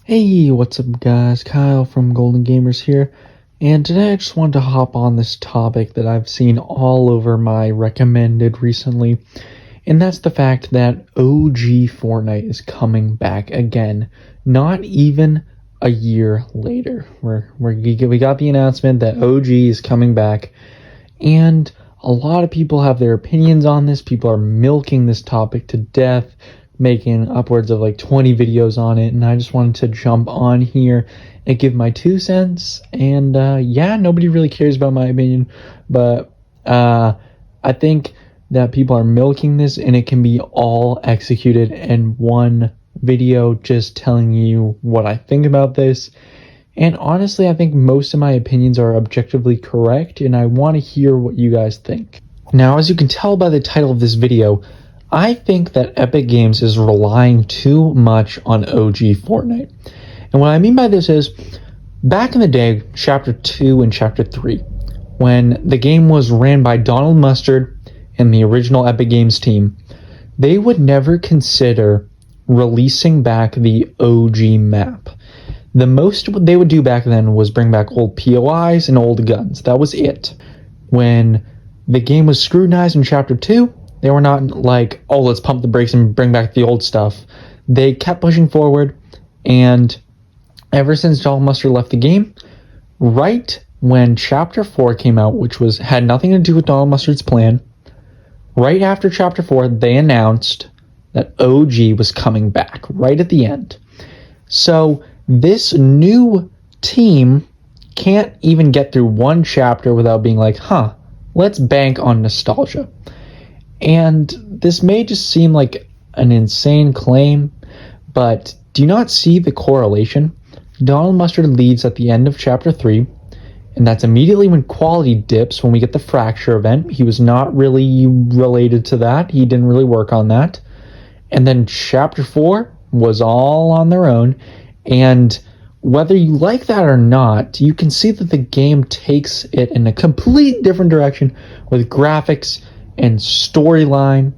Hey, what's up guys? Kyle from Golden Gamers here, and today I just wanted to hop on this topic that I've seen all over my recommended recently, and that's the fact that OG Fortnite is coming back again, not even a year later. We got the announcement that OG is coming back, and a lot of people have their opinions on this. People are milking this topic to death, making upwards of like 20 videos on it, and I just wanted to jump on here and give my 2 cents. And yeah, nobody really cares about my opinion, but I think that people are milking this, and it can be all executed in one video just telling you what I think about this. And honestly, I think most of my opinions are objectively correct, and I want to hear what you guys think. Now, as you can tell by the title of this video, I think that Epic Games is relying too much on OG Fortnite. And what I mean by this is, back in the day, Chapter 2 and Chapter 3, when the game was ran by Donald Mustard and the original Epic Games team, they would never consider releasing back the OG map. The most they would do back then was bring back old POIs and old guns. That was it. When the game was scrutinized in Chapter 2, they were not like, oh, let's pump the brakes and bring back the old stuff. They kept pushing forward, and ever since Donald Mustard left the game, right when Chapter 4 came out, which had nothing to do with Donald Mustard's plan, right after Chapter 4, they announced that OG was coming back, right at the end. So this new team can't even get through one chapter without being like, let's bank on nostalgia. And this may just seem like an insane claim, but do you not see the correlation? Donald Mustard leaves at the end of Chapter 3, and that's immediately when quality dips, when we get the fracture event. He was not really related to that. He didn't really work on that. And then Chapter 4 was all on their own. And whether you like that or not, you can see that the game takes it in a complete different direction with graphics and storyline.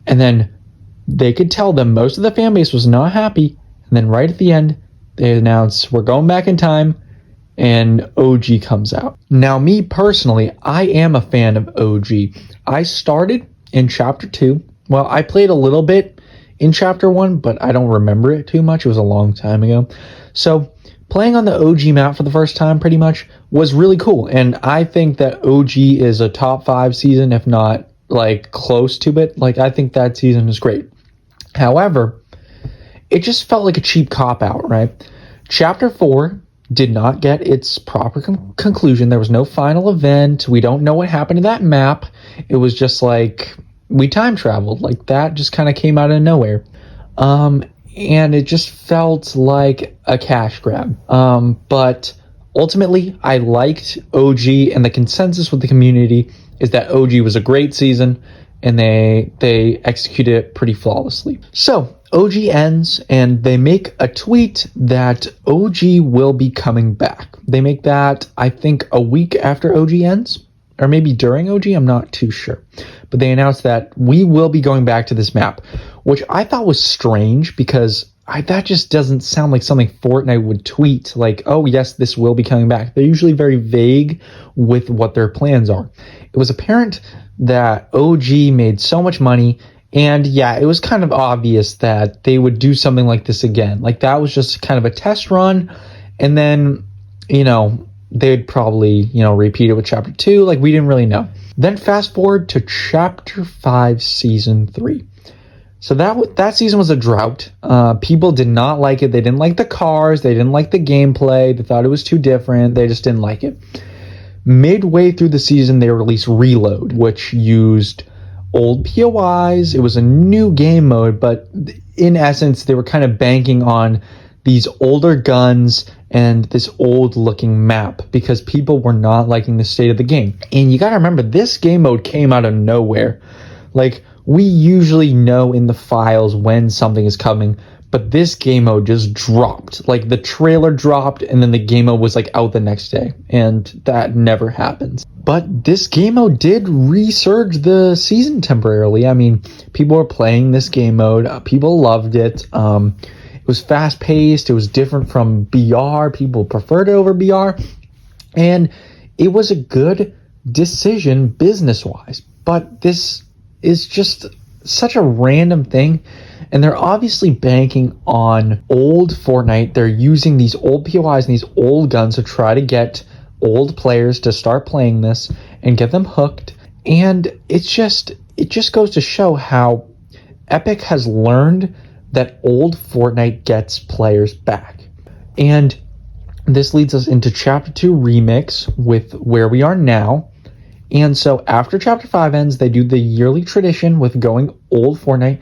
And then they could tell that most of the fan base was not happy. And then right at the end, they announce we're going back in time, and OG comes out. Now, me personally, I am a fan of OG. I started in Chapter 2. Well, I played a little bit in Chapter 1, but I don't remember it too much. It was a long time ago. So playing on the OG map for the first time pretty much was really cool. And I think that OG is a top 5 season, if not like close to it. Like, I think that season is great. However, it just felt like a cheap cop-out, right? Chapter 4 did not get its proper conclusion. There was no final event. We don't know what happened to that map. It was just like, we time traveled. Like, that just kind of came out of nowhere. And it just felt like a cash grab. But ultimately, I liked OG, and the consensus with the community is that OG was a great season, and they executed it pretty flawlessly. So OG ends, and they make a tweet that OG will be coming back. They make that, I think, a week after OG ends, or maybe during OG, I'm not too sure. But they announced that we will be going back to this map, which I thought was strange, because that just doesn't sound like something Fortnite would tweet, like, oh yes, this will be coming back. They're usually very vague with what their plans are. It was apparent that OG made so much money, and yeah, it was kind of obvious that they would do something like this again. Like, that was just kind of a test run, and then, they'd probably, repeat it with Chapter 2. Like, we didn't really know. Then fast forward to Chapter 5, Season 3. So that season was a drought. People did not like it. They didn't like the cars. They didn't like the gameplay. They thought it was too different. They just didn't like it. Midway through the season, they released Reload, which used old POIs. It was a new game mode, but in essence, they were kind of banking on these older guns and this old looking map, because people were not liking the state of the game. And you gotta remember, this game mode came out of nowhere. Like, we usually know in the files when something is coming, but this game mode just dropped. Like, the trailer dropped, and then the game mode was like out the next day, and that never happens. But this game mode did resurge the season temporarily. I mean, people were playing this game mode. People loved it. It was fast paced. It was different from BR. People preferred it over BR. And it was a good decision business wise. But this is just such a random thing. And they're obviously banking on old Fortnite. They're using these old POIs and these old guns to try to get old players to start playing this and get them hooked. And it just goes to show how Epic has learned that old Fortnite gets players back. And this leads us into Chapter 2 Remix with where we are now. And so after Chapter 5 ends, they do the yearly tradition with going old Fortnite.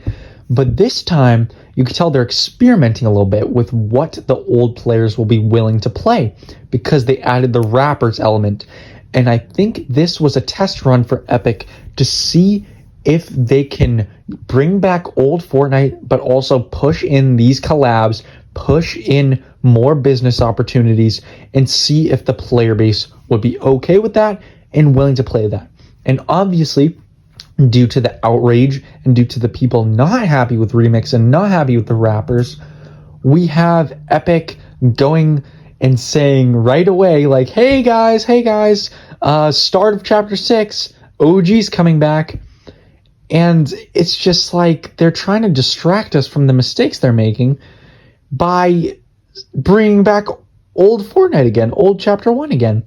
But this time, you can tell they're experimenting a little bit with what the old players will be willing to play because they added the rappers element. And I think this was a test run for Epic to see if they can bring back old Fortnite, but also push in these collabs, push in more business opportunities, and see if the player base would be okay with that and willing to play that. And obviously, due to the outrage and due to the people not happy with Remix and not happy with the rappers, we have Epic going and saying right away, like, hey guys, start of Chapter 6, OG's coming back. And it's just like they're trying to distract us from the mistakes they're making by bringing back old Fortnite again, old Chapter 1 again.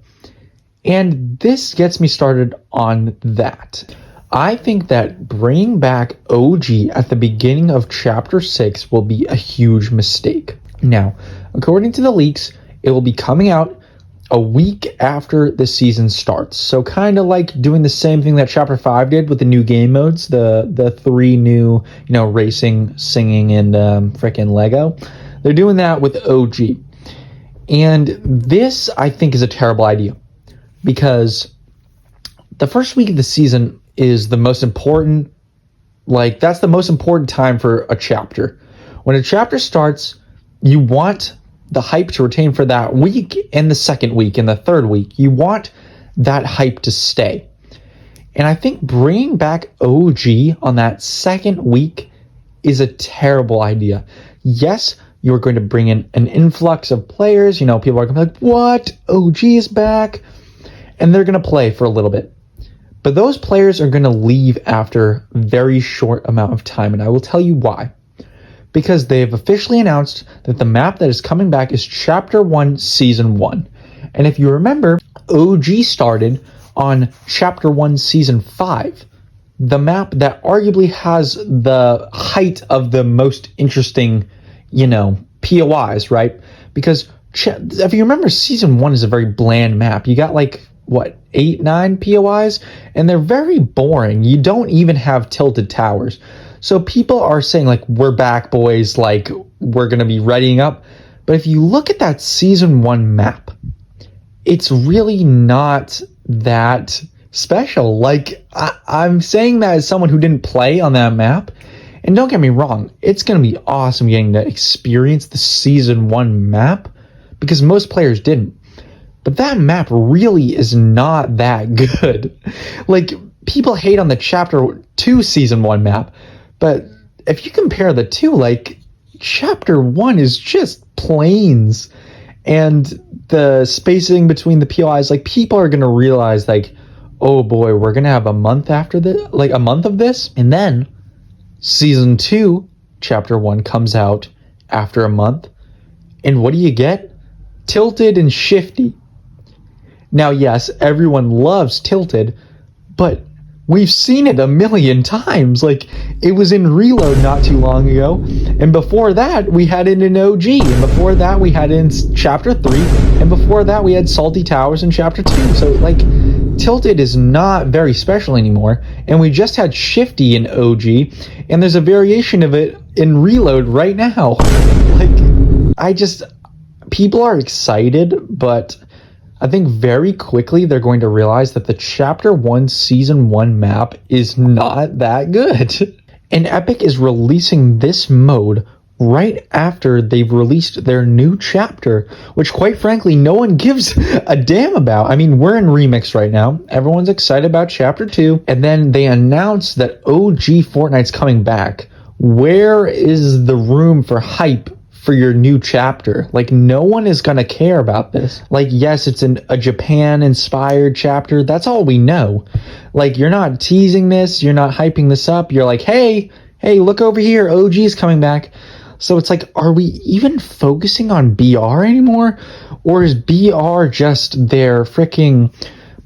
And this gets me started on that. I think that bringing back OG at the beginning of Chapter 6 will be a huge mistake. Now, according to the leaks, it will be coming out a week after the season starts. So kind of like doing the same thing that Chapter 5 did with the new game modes, the 3 new, racing, singing, and frickin' Lego. They're doing that with OG. And this, I think, is a terrible idea because the first week of the season is the most important, that's the most important time for a chapter. When a chapter starts, you want the hype to retain for that week and the second week and the third week. You want that hype to stay. And I think bringing back OG on that second week is a terrible idea. Yes, you're going to bring in an influx of players. People are going to be like, what? OG is back? And they're going to play for a little bit. But those players are going to leave after a very short amount of time, and I will tell you why. Because they have officially announced that the map that is coming back is Chapter 1, Season 1. And if you remember, OG started on Chapter 1, Season 5, the map that arguably has the height of the most interesting, POIs, right? Because if you remember, Season 1 is a very bland map. You got 8, 9 POIs, and they're very boring. You don't even have tilted towers. So people are saying, we're back, boys, we're going to be readying up. But if you look at that Season 1 map, it's really not that special. I'm saying that as someone who didn't play on that map, and don't get me wrong, it's going to be awesome getting to experience the Season 1 map, because most players didn't. But that map really is not that good. People hate on the Chapter 2 Season 1 map, but if you compare the two, Chapter 1 is just plains. And the spacing between the POIs, people are going to realize, oh boy, we're going to have a month after this, a month of this. And then Season 2, Chapter 1 comes out after a month. And what do you get? Tilted and Shifty. Now, yes, everyone loves Tilted, but we've seen it a million times. It was in Reload not too long ago, and before that, we had it in OG, and before that, we had it in Chapter 3, and before that, we had Salty Towers in Chapter 2. So, Tilted is not very special anymore, and we just had Shifty in OG, and there's a variation of it in Reload right now. People are excited, but I think very quickly they're going to realize that the Chapter 1 Season 1 map is not that good. And Epic is releasing this mode right after they've released their new chapter, which quite frankly no one gives a damn about. I mean, we're in Remix right now. Everyone's excited about Chapter 2. And then they announced that OG Fortnite's coming back. Where is the room for hype for your new chapter. Like, no one is going to care about this. Like, yes, it's a Japan inspired chapter. That's all we know. Like, you're not teasing this. You're not hyping this up. You're like, hey, look over here. OG's coming back. So it's like, are we even focusing on BR anymore? Or is BR just their freaking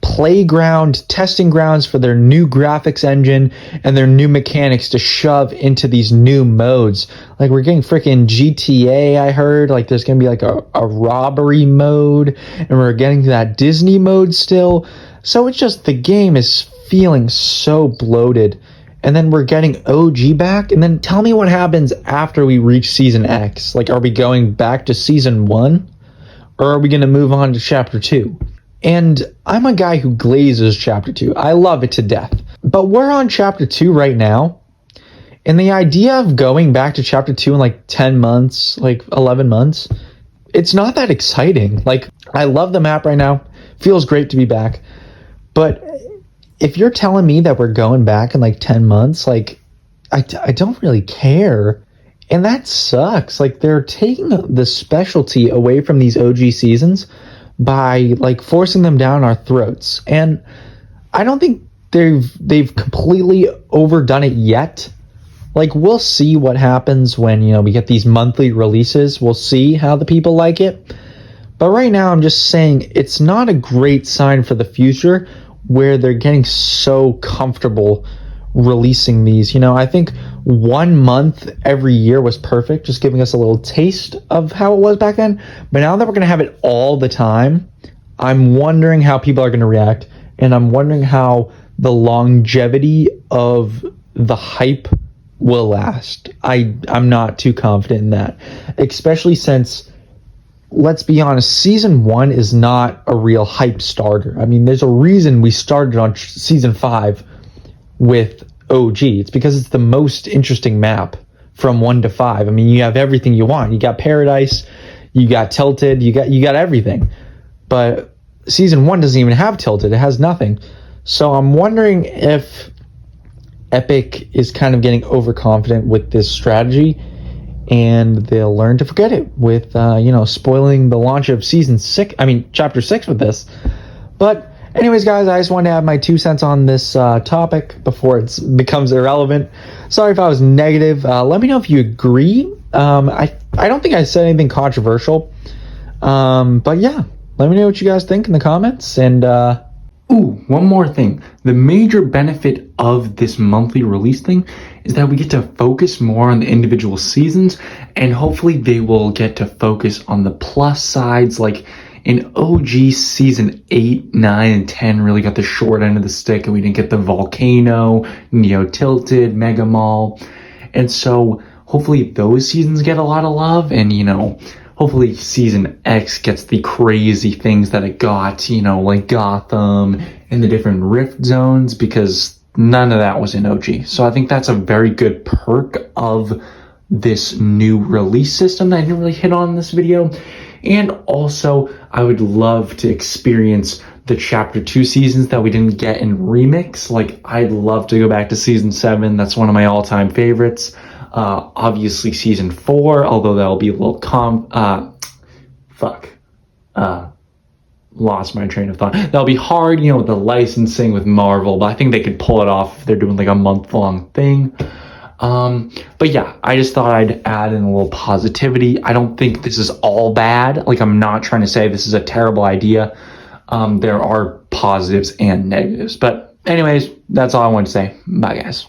playground, testing grounds for their new graphics engine and their new mechanics to shove into these new modes? Like, we're getting freaking GTA, I heard. Like, there's gonna be like a robbery mode, and we're getting to that Disney mode still. So it's just, the game is feeling so bloated. And then we're getting OG back, and then tell me what happens after we reach Season X. Like, are we going back to Season 1? Or are we gonna move on to Chapter 2? And I'm a guy who glazes Chapter 2. I love it to death. But we're on Chapter 2 right now. And the idea of going back to Chapter 2 in like 10 months, like 11 months, it's not that exciting. Like, I love the map right now. Feels great to be back. But if you're telling me that we're going back in like 10 months, like, I don't really care. And that sucks. Like, they're taking the specialty away from these OG seasons by like forcing them down our throats. And I don't think they've completely overdone it yet. Like, we'll see what happens when, you know, we get these monthly releases. We'll see how the people like it. But right now, I'm just saying it's not a great sign for the future where they're getting so comfortable releasing these. You know, I think 1 month every year was perfect, just giving us a little taste of how it was back then. But now that we're going to have it all the time, I'm wondering how people are going to react, and I'm wondering how the longevity of the hype will last. I'm not too confident in that, especially since, let's be honest, Season 1 is not a real hype starter. I mean, there's a reason we started on Season 5 with OG. It's because it's the most interesting map from 1 to 5. I mean, you have everything you want. You got Paradise, you got Tilted, you got everything. But Season 1 doesn't even have Tilted. It has nothing. So I'm wondering if Epic is kind of getting overconfident with this strategy, and they'll learn to forget it with, spoiling the launch of Chapter 6 with this. But anyways, guys, I just wanted to add my 2 cents on this topic before it becomes irrelevant. Sorry if I was negative. Let me know if you agree. I don't think I said anything controversial. But yeah, let me know what you guys think in the comments. And one more thing. The major benefit of this monthly release thing is that we get to focus more on the individual seasons, and hopefully they will get to focus on the plus sides. Like, in OG Season 8, 9, and 10 really got the short end of the stick, and we didn't get the Volcano, Neo Tilted, Mega Mall. And so hopefully those seasons get a lot of love, and, hopefully Season X gets the crazy things that it got, like Gotham and the different Rift Zones, because none of that was in OG. So I think that's a very good perk of this new release system that I didn't really hit on in this video. And also, I would love to experience the Chapter 2 seasons that we didn't get in Remix. Like, I'd love to go back to Season 7. That's one of my all-time favorites. Obviously Season 4, although that'll be a little lost my train of thought. That'll be hard, with the licensing with Marvel, but I think they could pull it off if they're doing like a month-long thing. But yeah, I just thought I'd add in a little positivity. I don't think this is all bad. Like, I'm not trying to say this is a terrible idea. There are positives and negatives. But anyways, that's all I want to say. Bye, guys.